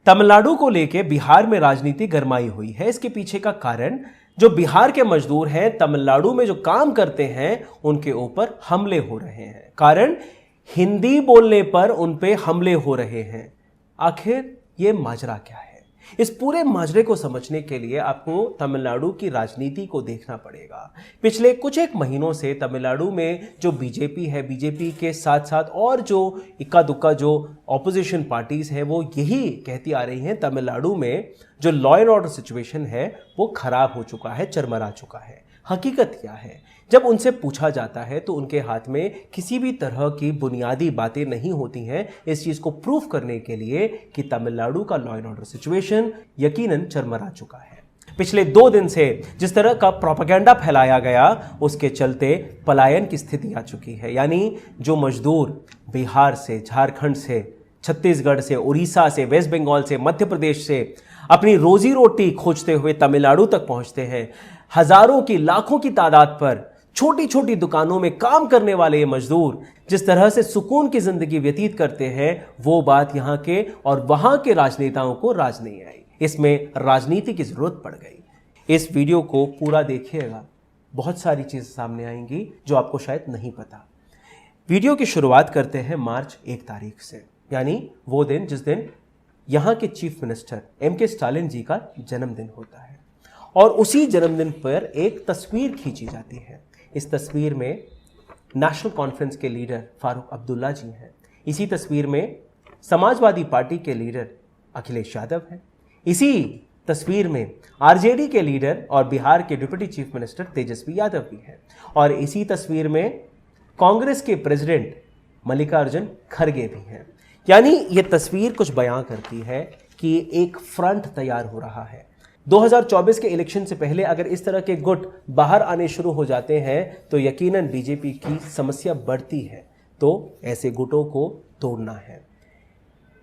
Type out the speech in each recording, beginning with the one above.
तमिलनाडु को लेके बिहार में राजनीति गरमाई हुई है। इसके पीछे का कारण, जो बिहार के मजदूर हैं, तमिलनाडु में जो काम करते हैं, उनके ऊपर हमले हो रहे हैं। कारण, हिंदी बोलने पर उन पे हमले हो रहे हैं। आखिर ये माजरा क्या है? इस पूरे माजरे को समझने के लिए आपको तमिलनाडु की राजनीति को देखना पड़ेगा। पिछले कुछ एक महीनों से तमिलनाडु में जो बीजेपी है, बीजेपी के साथ साथ और जो इक्का दुक्का जो ऑपोजिशन पार्टीज हैं, वो यही कहती आ रही हैं तमिलनाडु में जो लॉ एंड ऑर्डर सिचुएशन है वो खराब हो चुका है, चरमरा चुका है। हकीकत क्या है? जब उनसे पूछा जाता है तो उनके हाथ में किसी भी तरह की बुनियादी बातें नहीं होती हैं इस चीज को प्रूफ करने के लिए कि तमिलनाडु का लॉ एंड ऑर्डर सिचुएशन यकीनन चरमरा चुका है। पिछले 2 दिन से जिस तरह का प्रोपेगेंडा फैलाया गया, उसके चलते पलायन की स्थिति आ चुकी है। यानी जो मजदूर बिहार से, झारखंड से, छत्तीसगढ़ से, उड़ीसा से, वेस्ट बंगाल से, मध्य प्रदेश से अपनी रोजी रोटी खोजते हुए तमिलनाडु तक पहुंचते हैं, हजारों की, लाखों की तादाद पर छोटी छोटी दुकानों में काम करने वाले ये मजदूर जिस तरह से सुकून की जिंदगी व्यतीत करते हैं, वो बात यहाँ के और वहां के राजनेताओं को राज नहीं आई। इसमें राजनीति की जरूरत पड़ गई। इस वीडियो को पूरा देखिएगा, बहुत सारी चीजें सामने आएंगी जो आपको शायद नहीं पता। वीडियो की शुरुआत करते हैं मार्च 1 तारीख से, यानी वो दिन जिस दिन यहाँ के चीफ मिनिस्टर M.K. स्टालिन जी का जन्मदिन होता है। और उसी जन्मदिन पर एक तस्वीर खींची जाती है। इस तस्वीर में नेशनल कॉन्फ्रेंस के लीडर फारूक अब्दुल्ला जी हैं। इसी तस्वीर में समाजवादी पार्टी के लीडर अखिलेश यादव हैं। इसी तस्वीर में आरजेडी के लीडर और बिहार के deputy chief minister Tejashwi Yadav भी हैं। और इसी तस्वीर में कांग्रेस के प्रेसिडेंट मल्लिकार्जुन खड़गे भी हैं। यानी ये तस्वीर कुछ बयां करती है कि एक फ्रंट तैयार हो रहा है। 2024 के इलेक्शन से पहले अगर इस तरह के गुट बाहर आने शुरू हो जाते हैं तो यकीनन बीजेपी की समस्या बढ़ती है। तो ऐसे गुटों को तोड़ना है,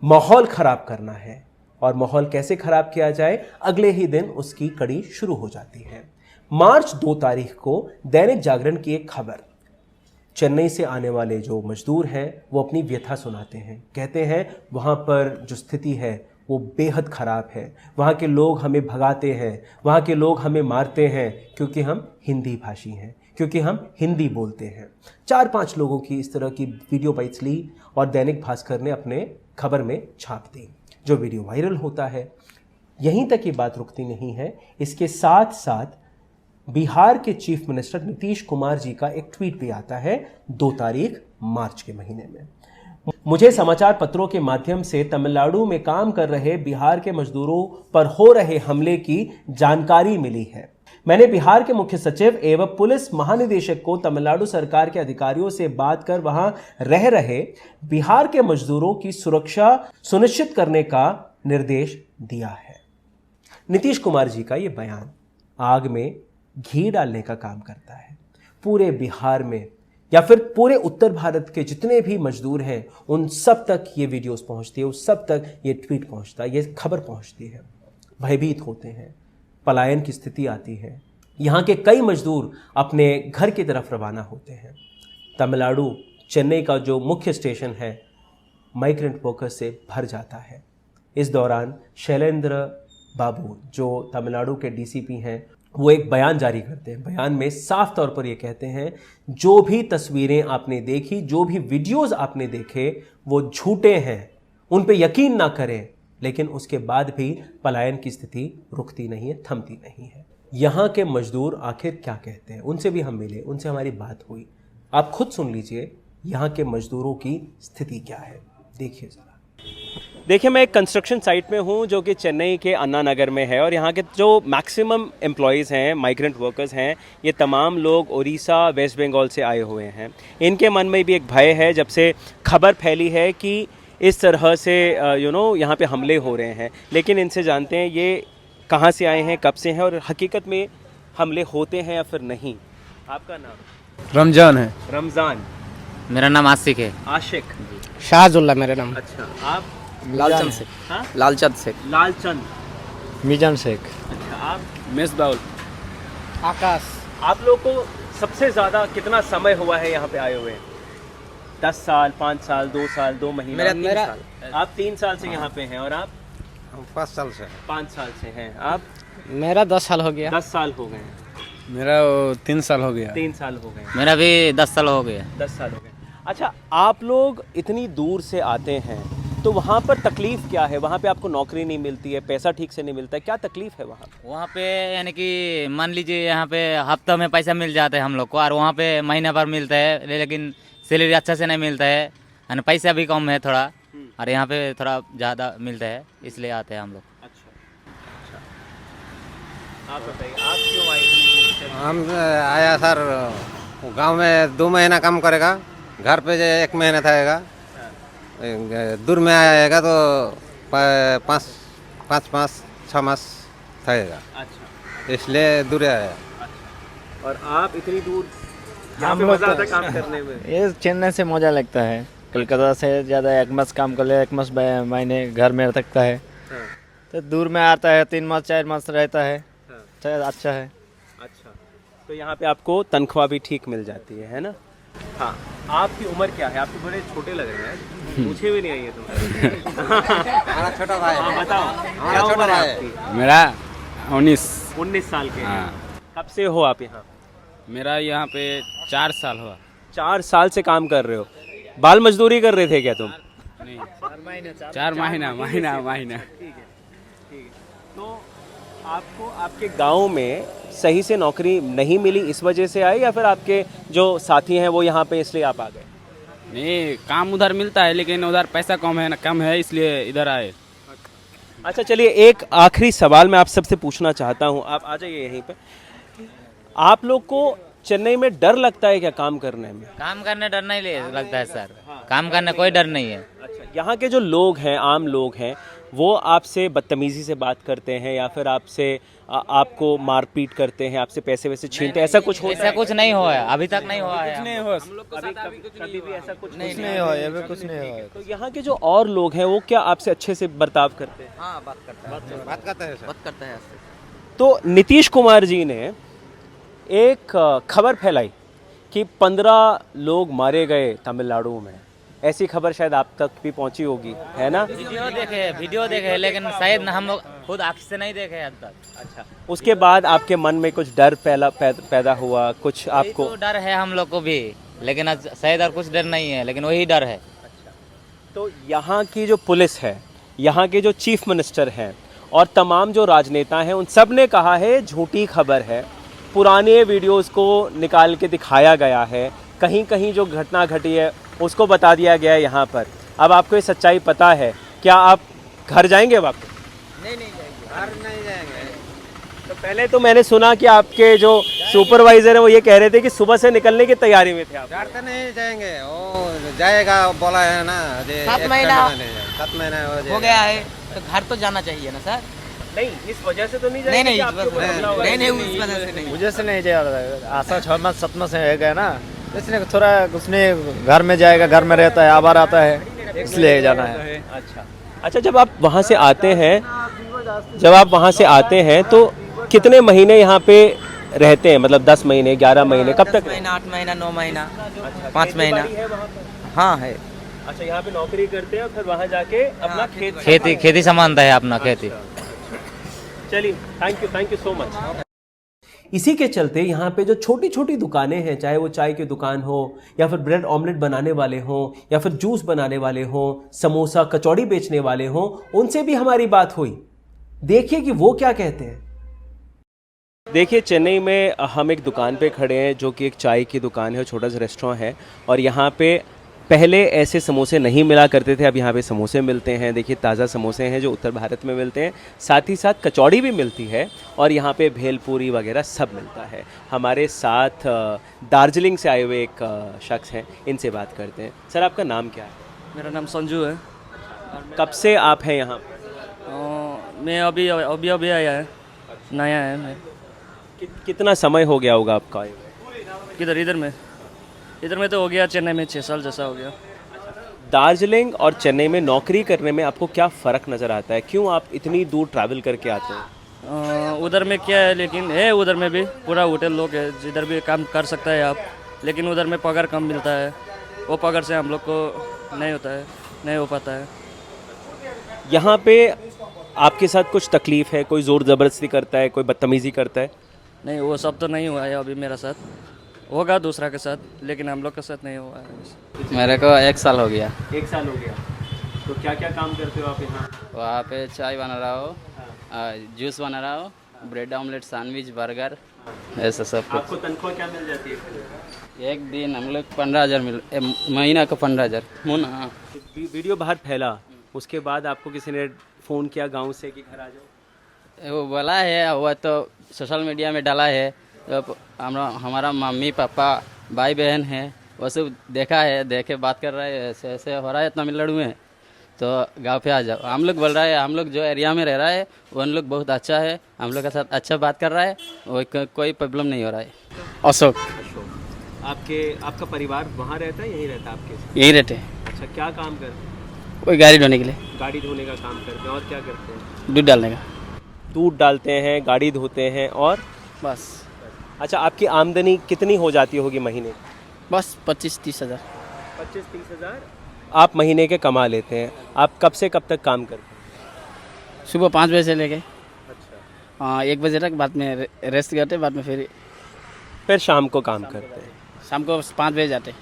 माहौल खराब करना है। और माहौल कैसे खराब किया जाए, अगले ही दिन उसकी कड़ी शुरू हो जाती है। मार्च 2 तारीख को दैनिक जागरण की एक खबर, चेन्नई से आने वाले जो मजदूर हैं वो अपनी व्यथा सुनाते हैं। कहते हैं वहाँ पर जो स्थिति है वो बेहद ख़राब है, वहाँ के लोग हमें भगाते हैं, वहाँ के लोग हमें मारते हैं क्योंकि हम हिंदी भाषी हैं, क्योंकि हम हिंदी बोलते हैं। 4-5 लोगों की इस तरह की वीडियो बाइट्स ली और दैनिक भास्कर ने अपने खबर में छाप दी, जो वीडियो वायरल होता है। यहीं तक ये बात रुकती नहीं है, इसके साथ साथ बिहार के चीफ मिनिस्टर नीतीश कुमार जी का एक ट्वीट भी आता है 2 तारीख मार्च के महीने में। मुझे समाचार पत्रों के माध्यम से तमिलनाडु में काम कर रहे बिहार के मजदूरों पर हो रहे हमले की जानकारी मिली है। मैंने बिहार के मुख्य सचिव एवं पुलिस महानिदेशक को तमिलनाडु सरकार के अधिकारियों से बात कर वहां रह रहे बिहार के मजदूरों की सुरक्षा सुनिश्चित करने का निर्देश दिया है। नीतीश कुमार जी का यह बयान आग में घी डालने का काम करता है। पूरे बिहार में या फिर पूरे उत्तर भारत के जितने भी मजदूर हैं उन सब तक ये वीडियोस पहुंचती है, उस सब तक ये ट्वीट पहुंचता है, ये खबर पहुंचती है। भयभीत होते हैं, पलायन की स्थिति आती है। यहाँ के कई मजदूर अपने घर की तरफ रवाना होते हैं। तमिलनाडु, चेन्नई का जो मुख्य स्टेशन है माइग्रेंट वर्कर्स से भर जाता है। इस दौरान शैलेंद्र बाबू जो तमिलनाडु के डीसीपी हैं, वो एक बयान जारी करते हैं। बयान में साफ तौर पर ये कहते हैं, जो भी तस्वीरें आपने देखी, जो भी वीडियोस आपने देखे, वो झूठे हैं, उन पे यकीन ना करें। लेकिन उसके बाद भी पलायन की स्थिति रुकती नहीं है, थमती नहीं है। यहाँ के मजदूर आखिर क्या कहते हैं, उनसे भी हम मिले, उनसे हमारी बात हुई। आप खुद सुन लीजिए यहाँ के मजदूरों की स्थिति क्या है, देखिए जरा। देखिए, मैं एक कंस्ट्रक्शन साइट में हूँ जो कि चेन्नई के अन्ना नगर में है। और यहाँ के जो मैक्सिमम एम्प्लॉयज़ हैं, माइग्रेंट वर्कर्स हैं, ये तमाम लोग उड़ीसा, वेस्ट बंगाल से आए हुए हैं। इनके मन में भी एक भय है जब से खबर फैली है कि इस तरह से यहाँ पे हमले हो रहे हैं। लेकिन इनसे जानते हैं ये कहाँ से आए हैं, कब से हैं और हकीकत में हमले होते हैं या फिर नहीं। आपका नाम? रमजान है। रमज़ान। मेरा नाम आशिक है। आशिक। शाहजुल्ला मेरा नाम। अच्छा, आप? लालचंद शेख। हाँ? लालचंद शेख। लालचंद। मीजान शेख। अच्छा, आप? मेसबाउल। आकाश। आप लोग को सबसे ज़्यादा कितना समय हुआ है यहाँ पे आए हुए? 10 साल, 5 साल, 2 साल, 2 महीने? मेरा 3 साल। आप 3 साल से यहाँ पे हैं। और आप? हम 5 साल से हैं। 5 साल से हैं आप? मेरा 10 साल हो गया। 10 साल हो गए हैं। मेरा 3 साल हो गया। 3 साल हो गए। मेरा भी 10 साल हो गया। 10 साल हो गए। अच्छा, आप लोग इतनी दूर से आते हैं तो वहाँ पर तकलीफ़ क्या है? वहाँ पे आपको नौकरी नहीं मिलती है, पैसा ठीक से नहीं मिलता है, क्या तकलीफ़ है वहाँ? वहाँ पे यानी कि मान लीजिए यहाँ पे हफ्ता में पैसा मिल जाता है हम लोग को, और वहाँ पे महीना भर मिलता है, लेकिन सैलरी अच्छा से नहीं मिलता है, यानी पैसा भी कम है थोड़ा, और यहाँ पे थोड़ा ज़्यादा मिलता है, इसलिए आते हैं हम लोग। अच्छा, आप बताइए, आप क्यों आए इतनी दूर से? हम आया सर, गांव में 2 महीना काम करेगा, घर पे 1 महीना रहेगा। दूर में आएगा तो 5-6 मास रहेगा, अच्छा, इसलिए दूर आया। और आप इतनी दूर, यहाँ हम पे लोग मज़ा आता है तो- काम करने में? ये चेन्नई से मज़ा लगता है, कलकत्ता से ज़्यादा 1 मास काम कर ले, 1 मास महीने घर में रखता है, हाँ, तो दूर में आता है 3 मास 4 मास रहता है, हाँ, तो अच्छा है। अच्छा, तो यहाँ पे आपको तनख्वाह भी ठीक मिल जाती है ना? हाँ, आपकी उम्र क्या है? आप तो बड़े छोटे लग रहे हैं, पूछे भी नहीं आई है तुम। हमारा छोटा भाई हाँ, बताओ, हमारा क्या छोटा उम्र है भाई। आपकी? मेरा 19। 19 साल के हैं। हाँ। कब से हो आप यहाँ? मेरा यहाँ पे 4 साल हुआ। 4 साल से काम कर रहे हो। बाल मजदूरी कर रहे थे क्या तुम? नहीं, 4 महीना। तो आपको आपके गांव में सही से नौकरी नहीं मिली, इस वजह से आए, या फिर आपके जो साथी हैं वो यहाँ पे इसलिए आप आ गए? नहीं, काम उधर मिलता है, लेकिन उधर पैसा कम है, इसलिए इधर आए। अच्छा, चलिए एक आखिरी सवाल मैं आप सबसे पूछना चाहता हूँ, आप आ जाइए यहीं पे। आप लोग को चेन्नई में डर लगता है क्या काम करने में? काम करने डर नहीं लगता है सर, काम करने कोई डर नहीं है। अच्छा, यहाँ के जो लोग हैं, आम लोग हैं, वो आपसे बदतमीजी से बात करते हैं या फिर आपसे आपको मारपीट करते हैं, आपसे पैसे वैसे छीनते हैं, ऐसा कुछ होता ऐसा है? कुछ नहीं हुआ है, अभी तक नहीं हुआ है। नहीं हो कभी भी ऐसा कुछ कुछ नहीं हो, ये भी कुछ नहीं हो। तो यहाँ के जो और लोग हैं वो क्या आपसे अच्छे से बर्ताव करते हैं? हाँ, बात करता है, बात करते हैं सर। बात करता है। तो नीतीश कुमार जी ने एक खबर फैलाई कि 15 लोग मारे गए तमिलनाडु में। ऐसी खबर शायद आप तक भी पहुंची होगी, है ना? वीडियो देखे, लेकिन शायद हम लोग खुद आँख से नहीं देखे अब तक। अच्छा, उसके बाद आपके मन में कुछ डर पैदा हुआ, कुछ आपको? तो डर है हम लोग को भी, लेकिन आज शायद और कुछ डर नहीं है, लेकिन वही डर है। तो यहाँ की जो पुलिस है, यहाँ के जो चीफ मिनिस्टर हैं और तमाम जो राजनेता हैं, उन सब ने कहा है झूठी खबर है, पुराने वीडियोस को निकाल के दिखाया गया है, कहीं कहीं जो घटना घटी है उसको बता दिया गया है यहाँ पर। अब आपको ये सच्चाई पता है, क्या आप घर जाएंगे वापस? घर नहीं जाएंगे। तो पहले तो मैंने सुना कि आपके जो सुपरवाइजर है वो ये कह रहे थे कि सुबह से निकलने की तैयारी में थे आप। घर तो नहीं जाएंगे, वो जाएगा बोला है ना, 7 महीना 7 महीना हो गया है, तो घर तो जाना चाहिए ना सर। नहीं, इस वजह से तो नहीं नहीं जाएंगे नहीं कि आपके ऊपर हमला होगा? नहीं उस वजह से नहीं। मुझे से नहीं जाएगा, आशा 6 मास 7 मास है गया ना, इसलिए थोड़ा उसने घर में जाएगा, घर में रहता है, आबार आता है, इसलिए जाना है। अच्छा, जब आप वहाँ से आते हैं तो कितने महीने यहाँ पे रहते हैं? मतलब 10 महीने, 11 महीने, कब 10 तक? महीना, 8 महीना, 9 महीना, 5 महीना। हाँ है। अच्छा, यहाँ पे नौकरी करते हैं और फिर वहाँ जाके अपना खेत खेती संभालता है अपना खेती। चलिए, थैंक यू सो मच। इसी के चलते यहाँ पे जो छोटी छोटी दुकानें हैं, चाहे वो चाय की दुकान हो या फिर ब्रेड ऑमलेट बनाने वाले हों या फिर जूस बनाने वाले हों, समोसा कचौड़ी बेचने वाले हों, उनसे भी हमारी बात हुई। देखिए कि वो क्या कहते हैं। देखिए, चेन्नई में हम एक दुकान पे खड़े हैं जो कि एक चाय की दुकान है, छोटा सा रेस्टोरेंट है, और यहाँ पे पहले ऐसे समोसे नहीं मिला करते थे, अब यहाँ पे समोसे मिलते हैं। देखिए, ताज़ा समोसे हैं जो उत्तर भारत में मिलते हैं, साथ ही साथ कचौड़ी भी मिलती है और यहाँ पे भेलपूरी वगैरह सब मिलता है। हमारे साथ दार्जिलिंग से आए हुए एक शख्स हैं, इनसे बात करते हैं। सर, आपका नाम क्या है? मेरा नाम संजू है। कब से आप हैं यहाँ? मैं अभी आया है, नया है मैं। कितना समय हो गया होगा आपका आए हुए? किधर? इधर में तो हो गया, चेन्नई में 6 साल जैसा हो गया। दार्जिलिंग और चेन्नई में नौकरी करने में आपको क्या फ़र्क नज़र आता है? क्यों आप इतनी दूर ट्रैवल करके आते हैं? उधर में क्या है, लेकिन है उधर में भी पूरा होटल लोग है, जिधर भी काम कर सकता है आप, लेकिन उधर में पगार कम मिलता है, वो पगार से हम लोग को नहीं होता है, नहीं हो पाता है। यहाँ पे आपके साथ कुछ तकलीफ है, कोई ज़ोर ज़बरदस्ती करता है, कोई बदतमीज़ी करता है? नहीं, वो सब तो नहीं हुआ है अभी मेरा साथ, होगा दूसरा के साथ, लेकिन हम लोग के साथ नहीं हुआ है। मेरे को 1 साल हो गया। 1 साल हो गया। तो क्या क्या काम करते हो आप यहाँ? वहाँ पे चाय बना रहा हो, जूस बना रहा हो, ब्रेड ऑमलेट, सैंडविच, बर्गर, ऐसा सब कुछ। आपको तनख्वाह क्या मिल जाती है? एक दिन हम लोग 15,000 महीना का 15,000 मुना। वीडियो बाहर फैला, उसके बाद आपको किसी ने फ़ोन किया गांव से कि घर आ जाओ? वो बोला है, वो तो सोशल मीडिया में डाला है, तो हमारा मम्मी पापा भाई बहन है, वो सब देखा है, देखे बात कर रहा है, ऐसे ऐसे हो रहा है तमिलनाडु में, तो गांव पे आ जाओ। हम लोग बोल रहा है, हम लोग जो एरिया में रह रहा है उन लोग बहुत अच्छा है, हम लोग के साथ अच्छा बात कर रहा है, कोई प्रॉब्लम नहीं हो रहा है। अशोक, आपका परिवार वहाँ रहता है, यहीं रहता है आपके साथ? यही रहते हैं, अच्छा, क्या काम करते हैं? कोई गाड़ी ढोने के लिए, गाड़ी धोने का काम करते हैं। और क्या करते हैं? दूध डालने का, दूध डालते हैं, गाड़ी धोते हैं, और बस। अच्छा, आपकी आमदनी कितनी हो जाती होगी महीने? बस 25-30 हज़ार। 25-30 हज़ार आप महीने के कमा लेते हैं। आप कब से कब तक काम करते हैं? सुबह 5 बजे से लेके अच्छा, 1 बजे तक, बाद में रेस्ट करते, बाद में फिर शाम को काम करते हैं? शाम को 5 बजे जाते।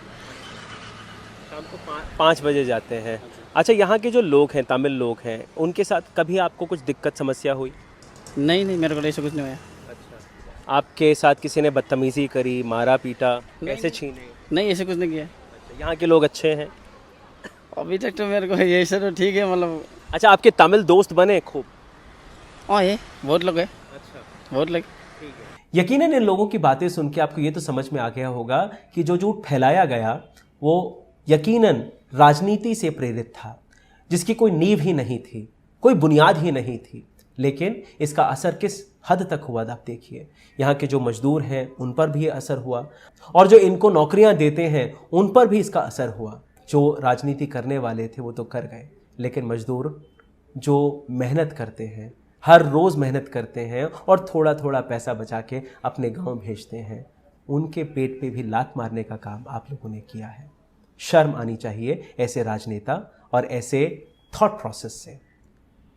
शाम को 5 बजे जाते हैं। अच्छा, यहाँ के जो लोग हैं, तमिल लोग हैं, उनके साथ कभी आपको कुछ दिक्कत समस्या हुई? नहीं, मेरे को ऐसा कुछ नहीं हुआ। अच्छा, आपके साथ किसी ने बदतमीज़ी करी, मारा पीटा, पैसे छीने? नहीं, ऐसा कुछ नहीं किया। अच्छा, यहाँ के लोग अच्छे हैं? अभी तक तो मेरे को ये सब तो ठीक है, मतलब। अच्छा, आपके तमिल दोस्त बने खूब? हाँ, ये बहुत लोग है। अच्छा, बहुत लोग। यकीनन इन लोगों की बातें सुन के आपको ये तो समझ में आ गया होगा कि जो झूठ फैलाया गया वो यकीनन राजनीति से प्रेरित था, जिसकी कोई नींव ही नहीं थी, कोई बुनियाद ही नहीं थी। लेकिन इसका असर किस हद तक हुआ आप देखिए। यहाँ के जो मजदूर हैं उन पर भी असर हुआ, और जो इनको नौकरियाँ देते हैं उन पर भी इसका असर हुआ। जो राजनीति करने वाले थे वो तो कर गए, लेकिन मजदूर जो मेहनत करते हैं, हर रोज़ मेहनत करते हैं और थोड़ा थोड़ा पैसा बचा के अपने गांव भेजते हैं, उनके पेट पे भी लात मारने का काम आप लोगों ने किया है। शर्म आनी चाहिए ऐसे राजनेता और ऐसे थॉट प्रोसेस से।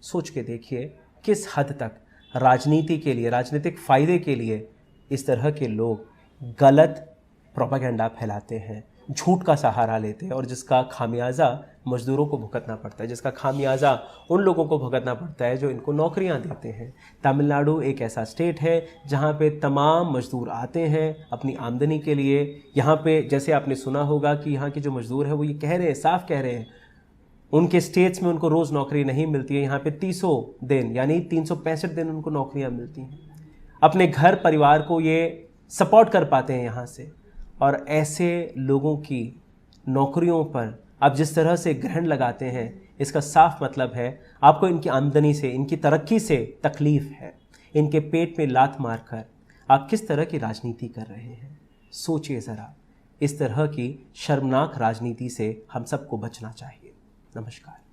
सोच के देखिए किस हद तक राजनीति के लिए, राजनीतिक फ़ायदे के लिए इस तरह के लोग गलत प्रोपेगेंडा फैलाते हैं, झूठ का सहारा लेते हैं, और जिसका खामियाजा मजदूरों को भुगतना पड़ता है, जिसका खामियाजा उन लोगों को भुगतना पड़ता है जो इनको नौकरियां देते हैं। तमिलनाडु एक ऐसा स्टेट है जहां पे तमाम मजदूर आते हैं अपनी आमदनी के लिए। यहाँ पे जैसे आपने सुना होगा कि यहाँ के जो मजदूर हैं वो ये कह रहे हैं, साफ कह रहे हैं, उनके स्टेट्स में उनको रोज़ नौकरी नहीं मिलती है। यहाँ पे 300 दिन यानी 365 दिन उनको नौकरियाँ मिलती हैं। अपने घर परिवार को ये सपोर्ट कर पाते हैं यहाँ से। और ऐसे लोगों की नौकरियों पर आप जिस तरह से ग्रहण लगाते हैं, इसका साफ मतलब है आपको इनकी आमदनी से, इनकी तरक्की से तकलीफ़ है। इनके पेट में लात मारकर आप किस तरह की राजनीति कर रहे हैं, सोचिए ज़रा। इस तरह की शर्मनाक राजनीति से हम सबको बचना चाहिए। नमस्कार।